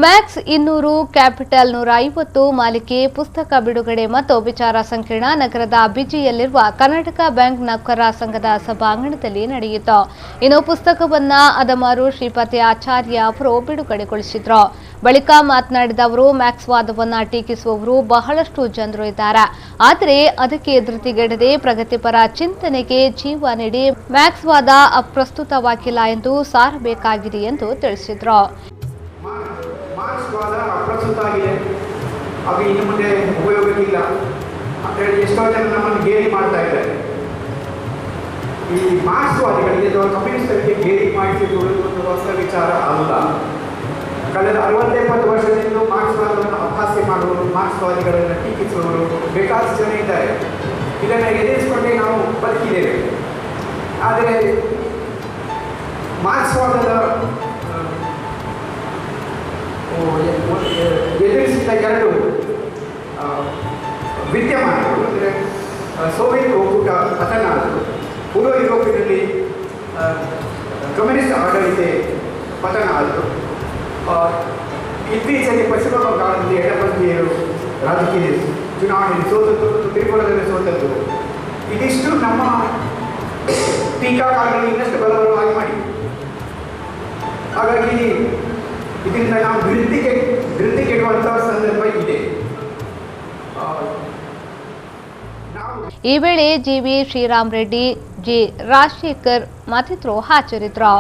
Max 200 capital 150 ಮಾಲಿಕೆ ಪುಸ್ತಕ ಬಿಡುಗಡೆ ಮತ್ತು ವಿಚಾರ ಸಂಕಿರಣ ನಗರದ ಬಿಜಿಯಲ್ಲಿರುವ ಕರ್ನಾಟಕ ಬ್ಯಾಂಕ್ ನೌಕರರ ಸಂಘದ ಸಭಾಂಗಣದಲ್ಲಿ ನಡೆಯಿತು. ಇನ್ನು ಪುಸ್ತಕವನ್ನ ಅದಮಾರು ಶ್ರೀಪತಿ ಆಚಾರ್ಯ ಅವರು ಬಿಡುಗಡೆಗೊಳಿಸಿದರು. ಬಳಿಕ ಮಾತನಾಡಿದ ಅವರು ಮ್ಯಾಕ್ಸ್ ವಾದವನ್ನ ಟೀಕಿಸುವವರು ಬಹಳಷ್ಟು ಜನರು ಇದ್ದಾರೆ. ಆದರೆ ಅದಕ್ಕೆ ಧೃತಿಗೆಡದೆ ಪ್ರಗತಿಪರ ಚಿಂತನೆಗೆ ಜೀವ ನೀಡಿ ಮ್ಯಾಕ್ಸ್ ವಾದ ಅಪ್ರಸ್ತುತವಾಗಿಲ್ಲ ಎಂದು ಸಾರಬೇಕಾಗಿದೆ ಎಂದು ತಿಳಿಸಿದರು. ಮಾರ್ಕ್ಸ್ ವಾದ ಅಪ್ರಸ್ತುತ ಆಗಿದೆ, ಅದು ಇನ್ನು ಮುಂದೆ ಉಪಯೋಗಕ್ಕಿಲ್ಲ ಅಂತ ಹೇಳಿ ಎಷ್ಟೋ ಜನ ನಮ್ಮನ್ನು ಗೇಲಿ ಮಾಡ್ತಾ ಇದ್ದಾರೆ. ಈ ಮಾರ್ಕ್ಸ್ ವಾದಿಗಳಿಗೆ ಅಥವಾ ಕಮ್ಯುನಿಸ್ಟರಿಗೆ ಗೇಲಿ ಮಾಡಿಸಿಕೊಳ್ಳುವುದು ಒಂದು ಹೊಸ ವಿಚಾರ ಅಲ್ಲ. ಕಳೆದ 60-70 ವರ್ಷದಿಂದ ಮಾರ್ಕ್ಸ್ ವಾದವನ್ನು ಅಪಹಾಸ್ಯ ಮಾಡುವವರು, ಮಾರ್ಕ್ಸ್ ವಾದಿಗಳನ್ನು ಟೀಕಿಸುವವರು ಬೇಕಾದಷ್ಟು ಜನ ಇದ್ದಾರೆ. ಇದನ್ನು ಎದುರಿಸಿಕೊಂಡೇ ನಾವು ಬದುಕಿದ್ದೇವೆ. ಆದರೆ ಮಾರ್ಕ್ಸ್ ವಾದದ ಎದುರಿಸಿದ ಎರಡು ವಿದ್ಯಮಾನಗಳು ಅಂದರೆ ಸೋವಿಯತ್ ಒಕ್ಕೂಟ ಪತನ ಆದರು, ಪೂರ್ವ ಯುರೋಪಿನಲ್ಲಿ ಕಮ್ಯುನಿಸ್ಟ್ ಆಡಳಿತ ಪತನ ಆದರು, ಇತ್ತೀಚೆಗೆ ಪಶ್ಚಿಮ ಬಂಗಾಳದಲ್ಲಿ ಎಡಪಂಥೀಯರು ರಾಜಕೀಯ ಚುನಾವಣೆಯಲ್ಲಿ ಸೋತದ್ದು ಮತ್ತು ತ್ರಿಪುರದಲ್ಲಿ ಸೋತದ್ದು. ಇದಿಷ್ಟು ನಮ್ಮ ಟೀಕಾಕಾರರಿಗೆ ಇನ್ನಷ್ಟು ಬಲವಾಗಿ ಮಾಡಿ. ಹಾಗಾಗಿ ಇದರಿಂದ ನಾವು ಧೃತಿಗೆಡುವಂತಹ ಸಂದರ್ಭ ಇದೆ. ಈ ವೇಳೆ ಜಿವಿ ಶ್ರೀರಾಮ್ ರೆಡ್ಡಿ, ಜಿ ರಾಜಶೇಖರ್ ಮತ್ತಿತರರು ಹಾಜರಿದ್ದರು.